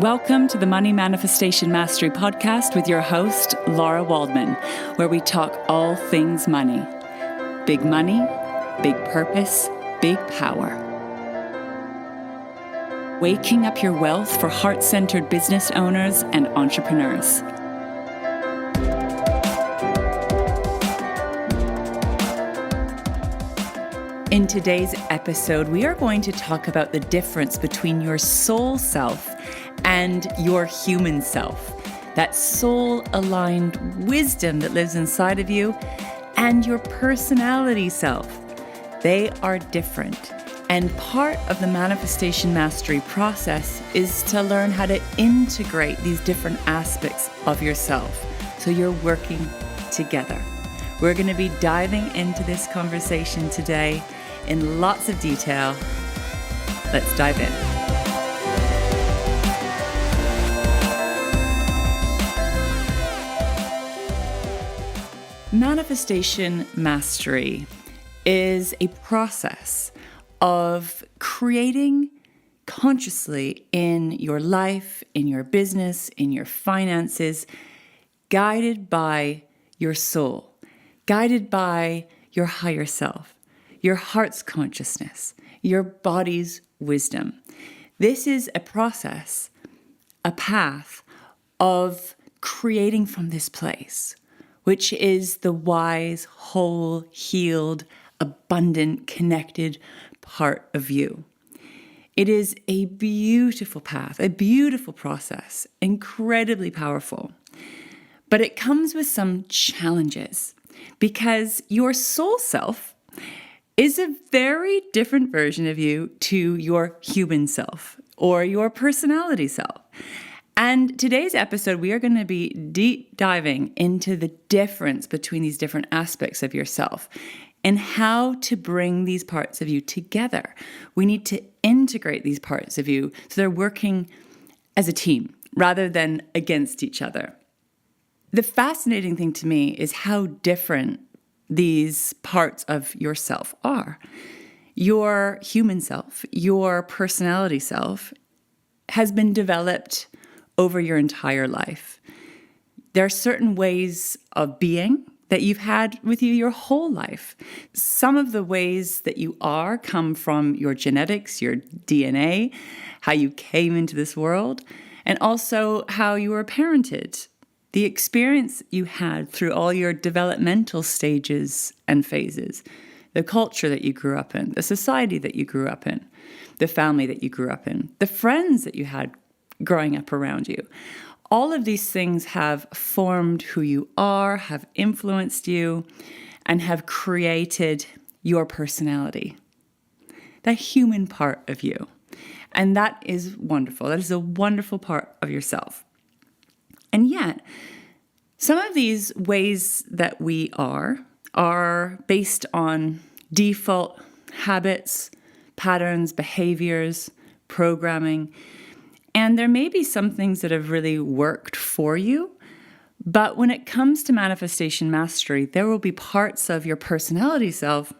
Welcome to the Money Manifestation Mastery podcast with your host, Lara Waldman, where we talk all things money. Big money, big purpose, big power. Waking up your wealth for heart-centered business owners and entrepreneurs. In today's episode, we are going to talk about the difference between your soul self and your human self. That soul-aligned wisdom that lives inside of you and your personality self. They are different. And part of the manifestation mastery process is to learn how to integrate these different aspects of yourself so you're working together. We're going to be diving into this conversation today in lots of detail. Let's dive in. Manifestation mastery is a process of creating consciously in your life, in your business, in your finances, guided by your soul, guided by your higher self, your heart's consciousness, your body's wisdom. This is a process, a path of creating from this place, which is the wise, whole, healed, abundant, connected part of you. It is a beautiful path, a beautiful process, incredibly powerful. But it comes with some challenges because your soul self is a very different version of you to your human self or your personality self. And today's episode, we are going to be deep diving into the difference between these different aspects of yourself and how to bring these parts of you together. We need to integrate these parts of you so they're working as a team rather than against each other. The fascinating thing to me is how different these parts of yourself are. Your human self, your personality self, has been developed over your entire life. There are certain ways of being that you've had with you your whole life. Some of the ways that you are come from your genetics, your DNA, how you came into this world, and also how you were parented. The experience you had through all your developmental stages and phases, the culture that you grew up in, the society that you grew up in, the family that you grew up in, the friends that you had growing up around you. All of these things have formed who you are, have influenced you, and have created your personality, that human part of you. And that is wonderful. That is a wonderful part of yourself. And yet, some of these ways that we are based on default habits, patterns, behaviors, programming. And there may be some things that have really worked for you, but when it comes to manifestation mastery, there will be parts of your personality self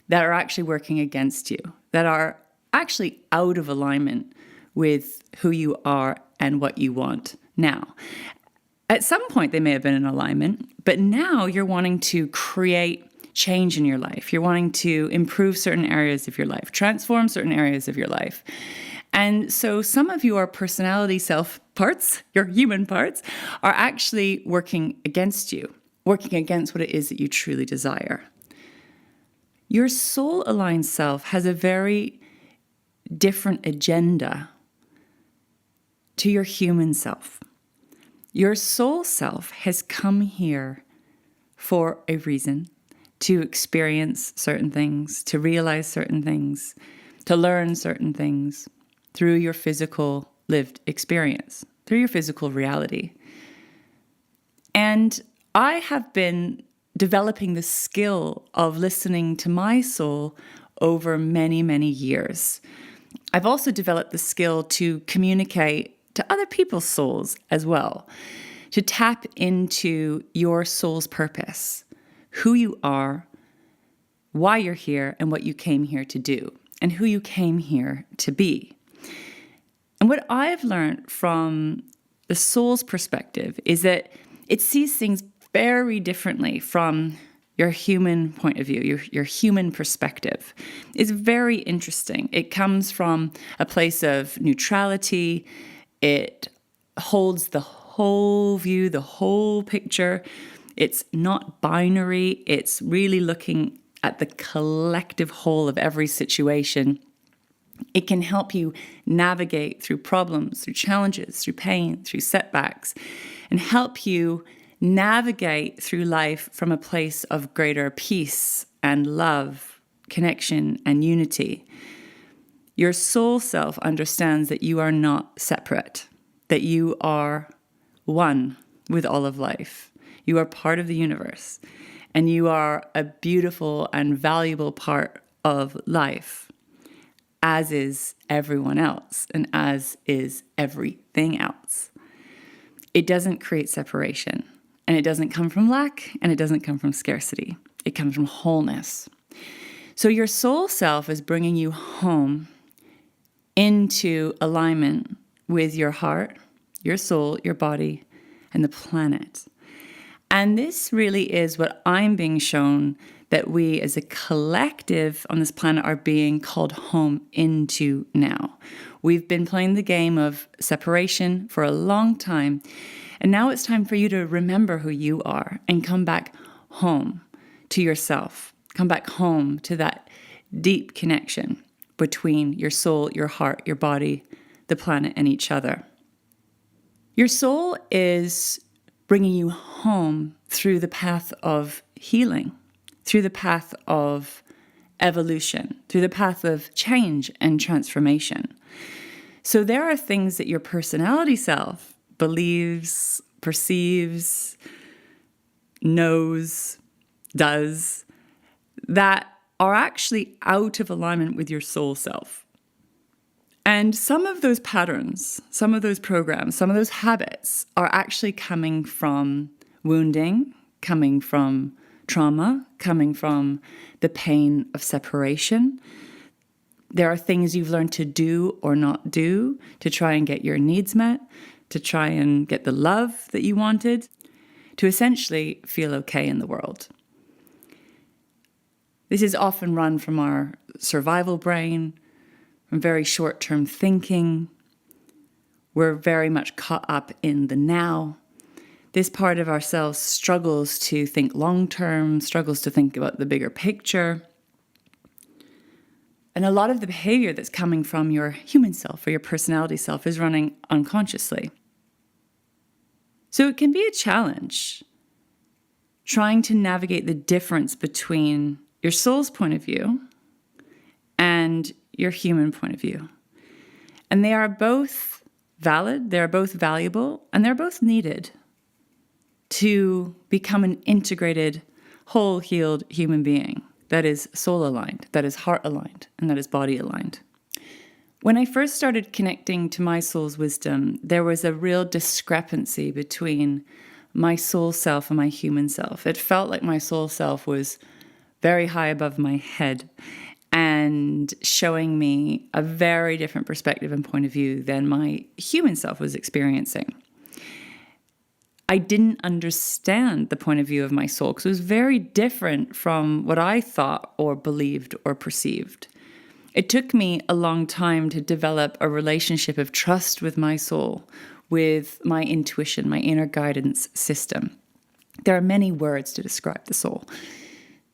that are actually working against you, that are actually out of alignment with who you are and what you want now. At some point, they may have been in alignment, but now you're wanting to create change in your life. You're wanting to improve certain areas of your life, transform certain areas of your life. And so some of your personality self parts, your human parts, are actually working against you, working against what it is that you truly desire. Your soul-aligned self has a very different agenda to your human self. Your soul self has come here for a reason, to experience certain things, to realize certain things, to learn certain things through your physical lived experience, through your physical reality. And I have been developing the skill of listening to my soul over many, many years. I've also developed the skill to communicate to other people's souls as well, to tap into your soul's purpose, who you are, why you're here, and what you came here to do, and who you came here to be. And what I've learned from the soul's perspective is that it sees things very differently from your human point of view, your human perspective. It's very interesting. It comes from a place of neutrality. It holds the whole view, the whole picture. It's not binary. It's really looking at the collective whole of every situation. It can help you navigate through problems, through challenges, through pain, through setbacks, and help you navigate through life from a place of greater peace and love, connection, and unity. Your soul self understands that you are not separate, that you are one with all of life. You are part of the universe, and you are a beautiful and valuable part of life, as is everyone else, and as is everything else. It doesn't create separation, and it doesn't come from lack, and it doesn't come from scarcity. It comes from wholeness. So your soul self is bringing you home into alignment with your heart, your soul, your body, and the planet. And this really is what I'm being shown that we as a collective on this planet are being called home into now. We've been playing the game of separation for a long time, and now it's time for you to remember who you are and come back home to yourself. Come back home to that deep connection between your soul, your heart, your body, the planet, and each other. Your soul is bringing you home through the path of healing, through the path of evolution, through the path of change and transformation. So there are things that your personality self believes, perceives, knows, does, that are actually out of alignment with your soul self. And some of those patterns, some of those programs, some of those habits are actually coming from wounding, coming from trauma, coming from the pain of separation. There are things you've learned to do or not do to try and get your needs met, to try and get the love that you wanted, to essentially feel okay in the world. This is often run from our survival brain, from very short-term thinking. We're very much caught up in the now. This part of ourselves struggles to think long-term, struggles to think about the bigger picture. And a lot of the behavior that's coming from your human self or your personality self is running unconsciously. So it can be a challenge trying to navigate the difference between your soul's point of view and your human point of view. And they are both valid, they're both valuable, and they're both needed to become an integrated, whole, healed human being that is soul aligned, that is heart aligned, and that is body aligned. When I first started connecting to my soul's wisdom, there was a real discrepancy between my soul self and my human self. It felt like my soul self was very high above my head and showing me a very different perspective and point of view than my human self was experiencing. I didn't understand the point of view of my soul because it was very different from what I thought or believed or perceived. It took me a long time to develop a relationship of trust with my soul, with my intuition, my inner guidance system. There are many words to describe the soul.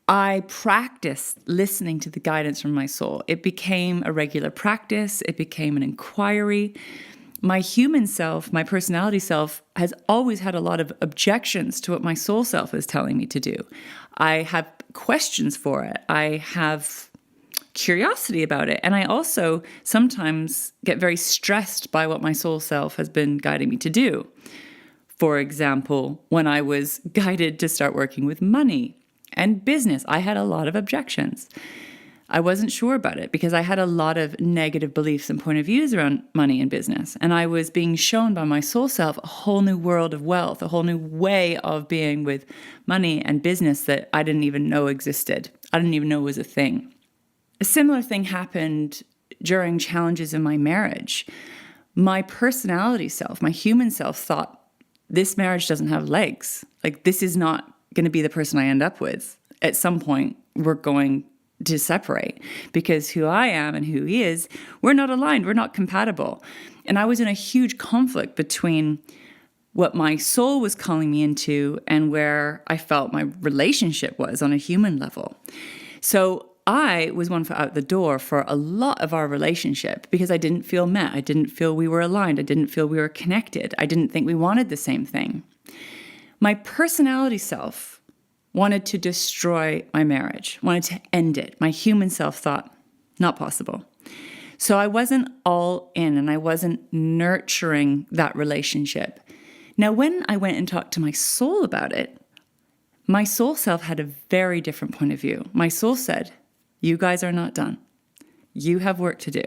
I practiced listening to the guidance from my soul. It became a regular practice. It became an inquiry. My human self, my personality self, has always had a lot of objections to what my soul self is telling me to do. I have questions for it. I have curiosity about it. And I also sometimes get very stressed by what my soul self has been guiding me to do. For example, when I was guided to start working with money and business, I had a lot of objections. I wasn't sure about it because I had a lot of negative beliefs and point of views around money and business. And I was being shown by my soul self a whole new world of wealth, a whole new way of being with money and business that I didn't even know existed. I didn't even know was a thing. A similar thing happened during challenges in my marriage. My personality self, my human self thought, this marriage doesn't have legs. Like, this is not going to be the person I end up with. At some point, we're going to separate because who I am and who he is, we're not aligned. We're not compatible. And I was in a huge conflict between what my soul was calling me into and where I felt my relationship was on a human level. So I was one foot out the door for a lot of our relationship because I didn't feel met. I didn't feel we were aligned. I didn't feel we were connected. I didn't think we wanted the same thing. My personality self wanted to destroy my marriage, wanted to end it. My human self thought, not possible. So I wasn't all in and I wasn't nurturing that relationship. Now, when I went and talked to my soul about it, my soul self had a very different point of view. My soul said, you guys are not done. You have work to do.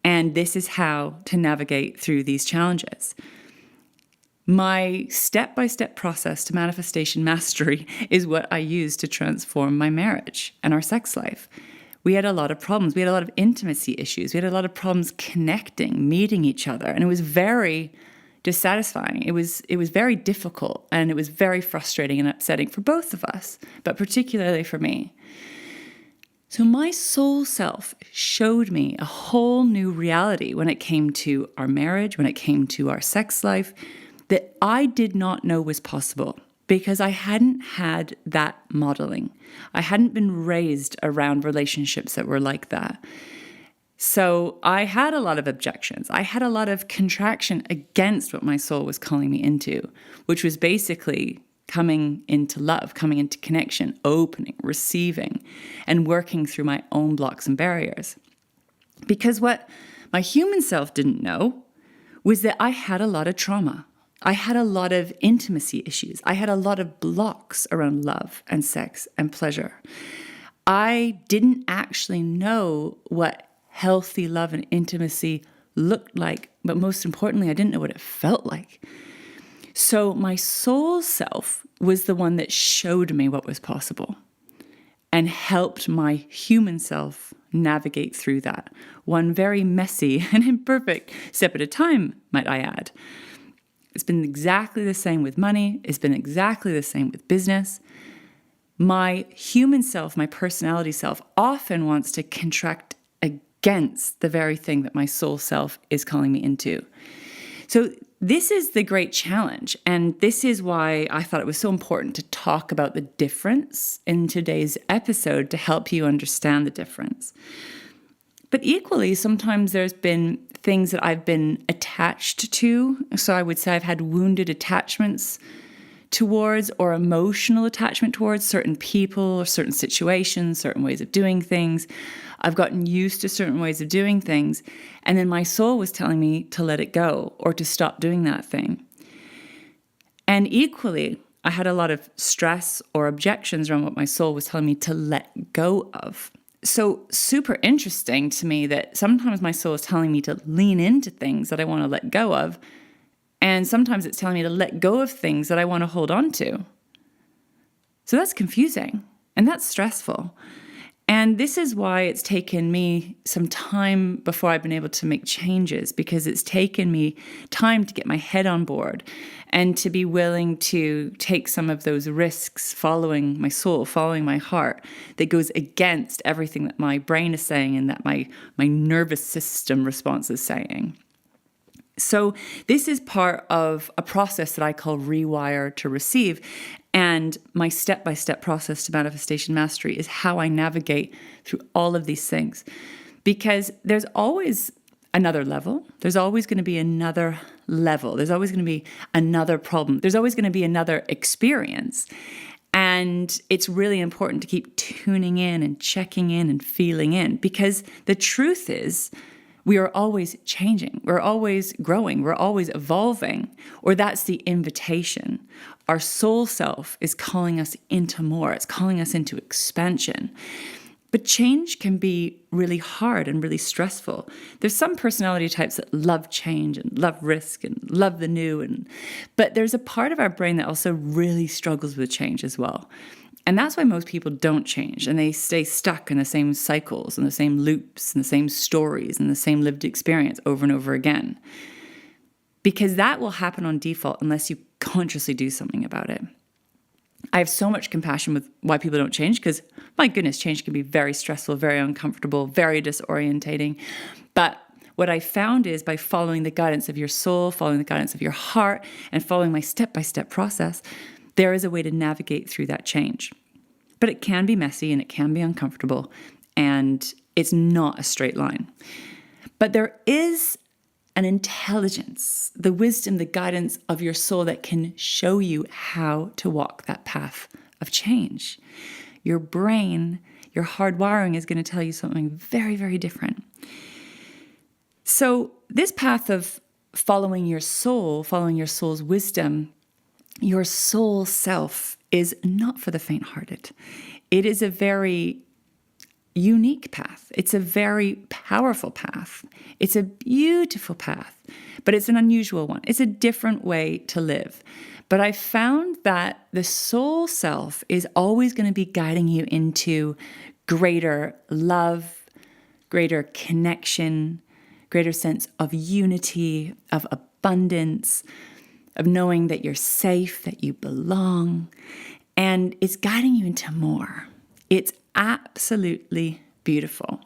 And this is how to navigate through these challenges. My step-by-step process to manifestation mastery is what I use to transform my marriage and our sex life. We had a lot of problems. We had a lot of intimacy issues. We had a lot of problems connecting, meeting each other. And it was very dissatisfying. It was very difficult and it was very frustrating and upsetting for both of us, but particularly for me. So my soul self showed me a whole new reality when it came to our marriage, when it came to our sex life, that I did not know was possible because I hadn't had that modeling. I hadn't been raised around relationships that were like that. So I had a lot of objections. I had a lot of contraction against what my soul was calling me into, which was basically coming into love, coming into connection, opening, receiving, and working through my own blocks and barriers. Because what my human self didn't know was that I had a lot of trauma. I had a lot of intimacy issues. I had a lot of blocks around love and sex and pleasure. I didn't actually know what healthy love and intimacy looked like, but most importantly, I didn't know what it felt like. So my soul self was the one that showed me what was possible and helped my human self navigate through that. One very messy and imperfect step at a time, might I add. It's been exactly the same with money. It's been exactly the same with business. My human self, my personality self, often wants to contract against the very thing that my soul self is calling me into. So this is the great challenge. And this is why I thought it was so important to talk about the difference in today's episode to help you understand the difference. But equally, sometimes there's been things that I've been attached to. So I would say I've had wounded attachments towards or emotional attachment towards certain people or certain situations, certain ways of doing things. I've gotten used to certain ways of doing things. And then my soul was telling me to let it go or to stop doing that thing. And equally, I had a lot of stress or objections around what my soul was telling me to let go of. So super interesting to me that sometimes my soul is telling me to lean into things that I want to let go of. And sometimes it's telling me to let go of things that I want to hold on to. So that's confusing and that's stressful. And this is why it's taken me some time before I've been able to make changes, because it's taken me time to get my head on board and to be willing to take some of those risks following my soul, following my heart, that goes against everything that my brain is saying and that my nervous system response is saying. So this is part of a process that I call Rewire to Receive. And my step-by-step process to manifestation mastery is how I navigate through all of these things. Because there's always another level. There's always going to be another level. There's always going to be another problem. There's always going to be another experience. And it's really important to keep tuning in and checking in and feeling in. Because the truth is, we are always changing. We're always growing. We're always evolving. Or that's the invitation. Our soul self is calling us into more. It's calling us into expansion. But change can be really hard and really stressful. There's some personality types that love change and love risk and love the new. But there's a part of our brain that also really struggles with change as well. And that's why most people don't change and they stay stuck in the same cycles and the same loops and the same stories and the same lived experience over and over again. Because that will happen on default unless you consciously do something about it. I have so much compassion with why people don't change because, my goodness, change can be very stressful, very uncomfortable, very disorientating. But what I found is by following the guidance of your soul, following the guidance of your heart, and following my step-by-step process, there is a way to navigate through that change. But it can be messy and it can be uncomfortable, and it's not a straight line. But there is an intelligence, the wisdom, the guidance of your soul that can show you how to walk that path of change. Your brain, your hardwiring is going to tell you something very, very different. So this path of following your soul's wisdom, your soul self is not for the faint-hearted. It is a very unique path. It's a very powerful path. It's a beautiful path, but it's an unusual one. It's a different way to live. But I found that the soul self is always going to be guiding you into greater love, greater connection, greater sense of unity, of abundance, of knowing that you're safe, that you belong, and it's guiding you into more. It's absolutely beautiful.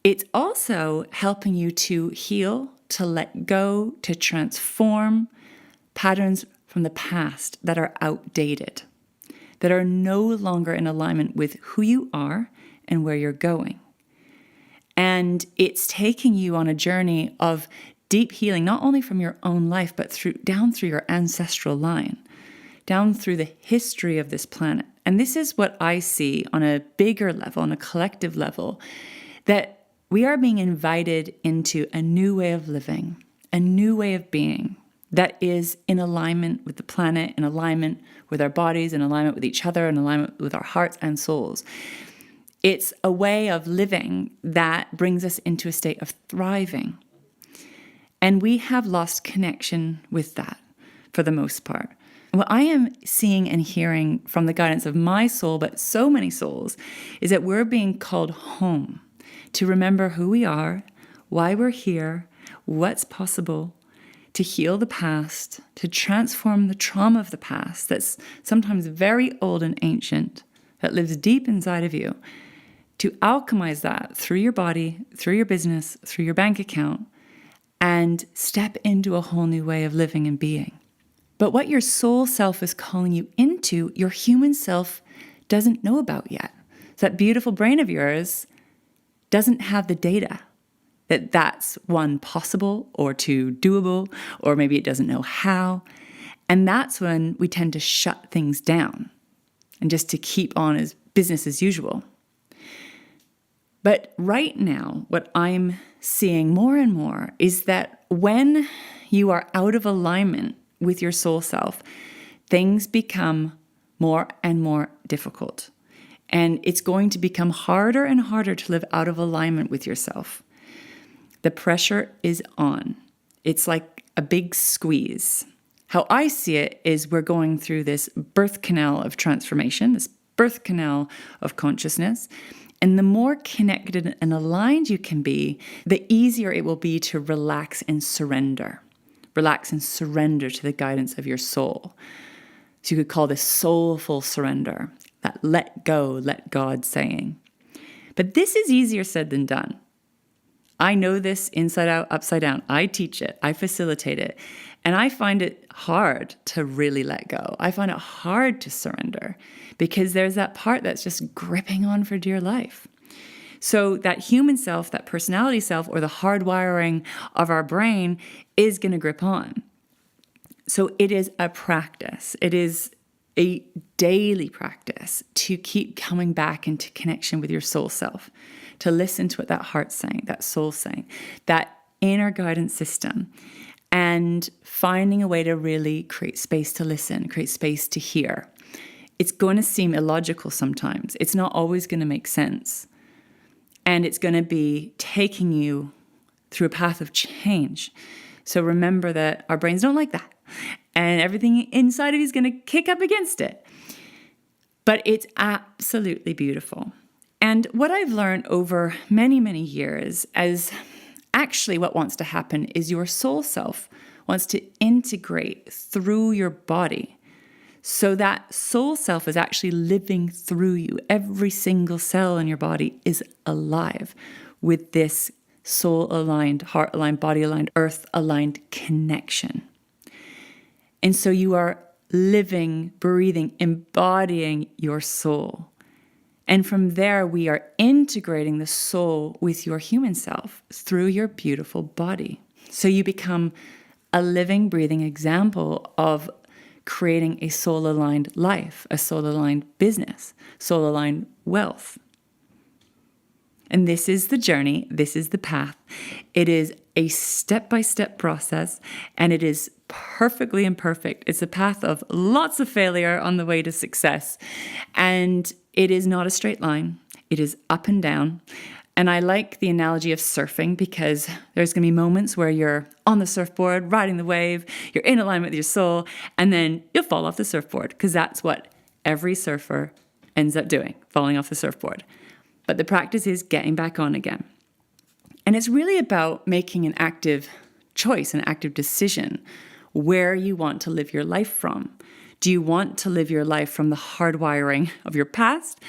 It's also helping you to heal, to let go, to transform patterns from the past that are outdated, that are no longer in alignment with who you are and where you're going. And it's taking you on a journey of deep healing, not only from your own life, but down through your ancestral line, down through the history of this planet. And this is what I see on a bigger level, on a collective level, that we are being invited into a new way of living, a new way of being that is in alignment with the planet, in alignment with our bodies, in alignment with each other, in alignment with our hearts and souls. It's a way of living that brings us into a state of thriving. And we have lost connection with that for the most part. What I am seeing and hearing from the guidance of my soul, but so many souls, is that we're being called home to remember who we are, why we're here, what's possible, to heal the past, to transform the trauma of the past that's sometimes very old and ancient, that lives deep inside of you, to alchemize that through your body, through your business, through your bank account, and step into a whole new way of living and being. But what your soul self is calling you into, your human self doesn't know about yet. So that beautiful brain of yours doesn't have the data that that's one possible or two doable, or maybe it doesn't know how. And that's when we tend to shut things down and just to keep on as business as usual. But right now, what I'm seeing more and more is that when you are out of alignment with your soul self, things become more and more difficult. And it's going to become harder and harder to live out of alignment with yourself. The pressure is on. It's like a big squeeze. How I see it is we're going through this birth canal of transformation, this birth canal of consciousness. And the more connected and aligned you can be, the easier it will be to relax and surrender. Relax and surrender to the guidance of your soul. So you could call this soulful surrender, that let go, let God saying. But this is easier said than done. I know this inside out, upside down. I teach it, I facilitate it, and I find it hard to really let go. I find it hard to surrender because there's that part that's just gripping on for dear life. So that human self, that personality self, or the hardwiring of our brain is going to grip on. So it is a practice. It is a daily practice to keep coming back into connection with your soul self, to listen to what that heart's saying, that soul's saying, that inner guidance system, and finding a way to really create space to listen, create space to hear. It's going to seem illogical sometimes. It's not always going to make sense. And it's going to be taking you through a path of change. So remember that our brains don't like that. And everything inside of you is going to kick up against it. But it's absolutely beautiful. And what I've learned over many, many years is actually what wants to happen is your soul self wants to integrate through your body. So that soul self is actually living through you. Every single cell in your body is alive with this soul-aligned, heart-aligned, body-aligned, earth-aligned connection. And so you are living, breathing, embodying your soul. And from there, we are integrating the soul with your human self through your beautiful body. So you become a living, breathing example of creating a soul-aligned life, a soul-aligned business, soul-aligned wealth. And this is the journey. This is the path. It is a step-by-step process, and it is perfectly imperfect. It's a path of lots of failure on the way to success. And it is not a straight line. It is up and down. And I like the analogy of surfing because there's going to be moments where you're on the surfboard, riding the wave, you're in alignment with your soul, and then you'll fall off the surfboard because that's what every surfer ends up doing, falling off the surfboard. But the practice is getting back on again. And it's really about making an active choice, an active decision, where you want to live your life from. Do you want to live your life from the hardwiring of your past?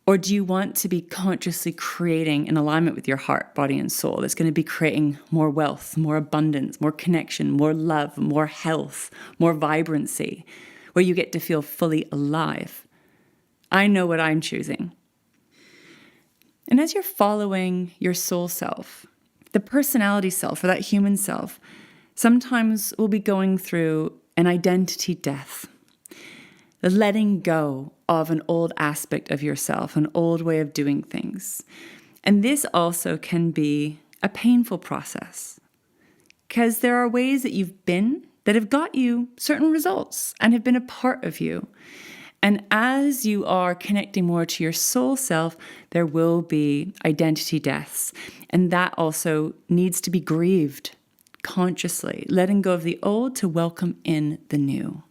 Or do you want to be consciously creating an alignment with your heart, body, and soul that's going to be creating more wealth, more abundance, more connection, more love, more health, more vibrancy, where you get to feel fully alive? I know what I'm choosing. And as you're following your soul self, the personality self or that human self, sometimes we'll be going through an identity death, the letting go of an old aspect of yourself, an old way of doing things. And this also can be a painful process because there are ways that you've been that have got you certain results and have been a part of you. And as you are connecting more to your soul self, there will be identity deaths. And that also needs to be grieved consciously, letting go of the old to welcome in the new.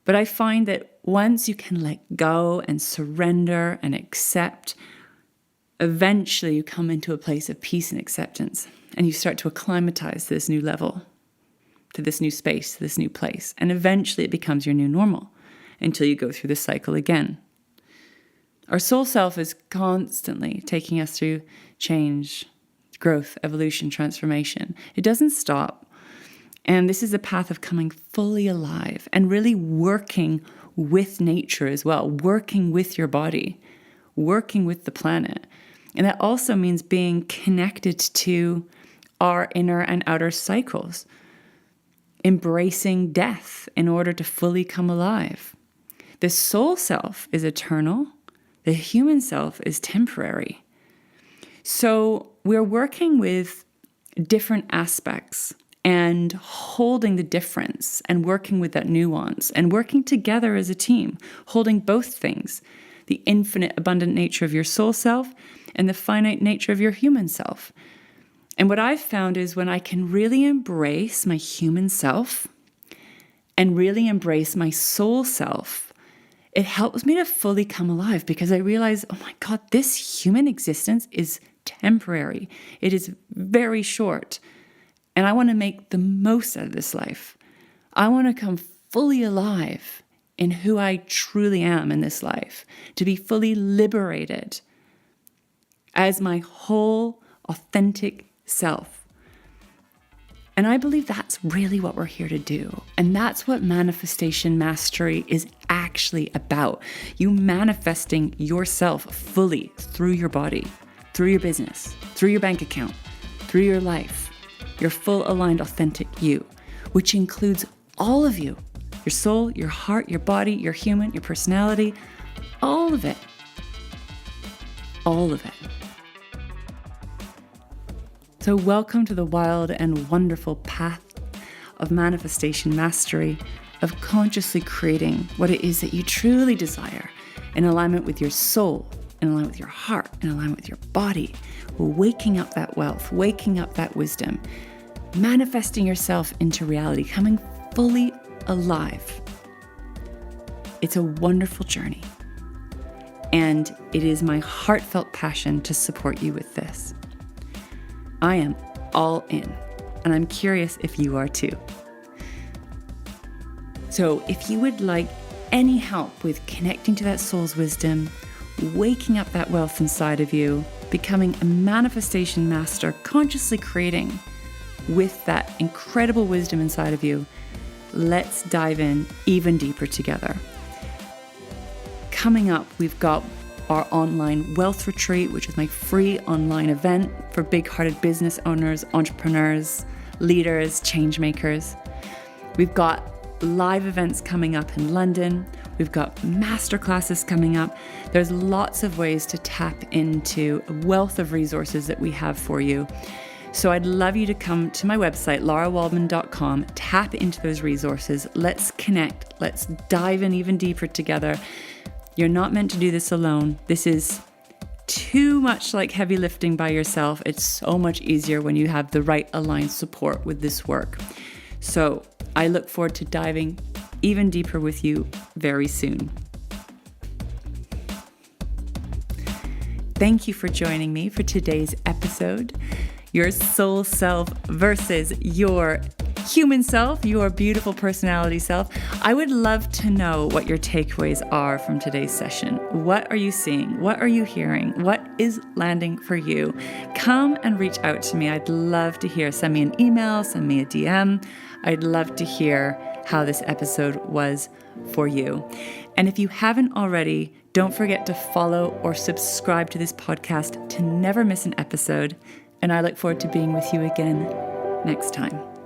But I find that once you can let go and surrender and accept, eventually you come into a place of peace and acceptance, and you start to acclimatize to this new level, to this new space, to this new place. And eventually it becomes your new normal until you go through the cycle again. Our soul self is constantly taking us through change, growth, evolution, transformation. It doesn't stop. And this is a path of coming fully alive and really working with nature as well, working with your body, working with the planet. And that also means being connected to our inner and outer cycles, embracing death in order to fully come alive. The soul self is eternal. The human self is temporary. So we're working with different aspects and holding the difference and working with that nuance and working together as a team, holding both things, the infinite abundant nature of your soul self and the finite nature of your human self. And what I've found is when I can really embrace my human self and really embrace my soul self, it helps me to fully come alive because I realize, oh my God, this human existence is temporary. It is very short. And I want to make the most out of this life. I want to come fully alive in who I truly am in this life, to be fully liberated as my whole authentic self. And I believe that's really what we're here to do. And that's what manifestation mastery is actually about. You manifesting yourself fully through your body, through your business, through your bank account, through your life. Your full aligned authentic you, which includes all of you, your soul, your heart, your body, your human, your personality, all of it. All of it. So welcome to the wild and wonderful path of manifestation mastery, of consciously creating what it is that you truly desire in alignment with your soul, in alignment with your heart, in alignment with your body, waking up that wealth, waking up that wisdom, manifesting yourself into reality, coming fully alive. It's a wonderful journey. And it is my heartfelt passion to support you with this. I am all in, and I'm curious if you are too. So if you would like any help with connecting to that soul's wisdom, waking up that wealth inside of you, becoming a manifestation master, consciously creating with that incredible wisdom inside of you, let's dive in even deeper together. Coming up, we've got our online wealth retreat, which is my free online event for big-hearted business owners, entrepreneurs, leaders, change makers. We've got live events coming up in London. We've got masterclasses coming up. There's lots of ways to tap into a wealth of resources that we have for you. So I'd love you to come to my website, larawaldman.com, tap into those resources. Let's connect. Let's dive in even deeper together. You're not meant to do this alone. This is too much like heavy lifting by yourself. It's so much easier when you have the right aligned support with this work. So I look forward to diving even deeper with you very soon. Thank you for joining me for today's episode. Your soul self versus your human self, your beautiful personality self. I would love to know what your takeaways are from today's session. What are you seeing? What are you hearing? What is landing for you? Come and reach out to me. I'd love to hear. Send me an email, send me a DM. I'd love to hear how this episode was for you. And if you haven't already, don't forget to follow or subscribe to this podcast to never miss an episode. And I look forward to being with you again next time.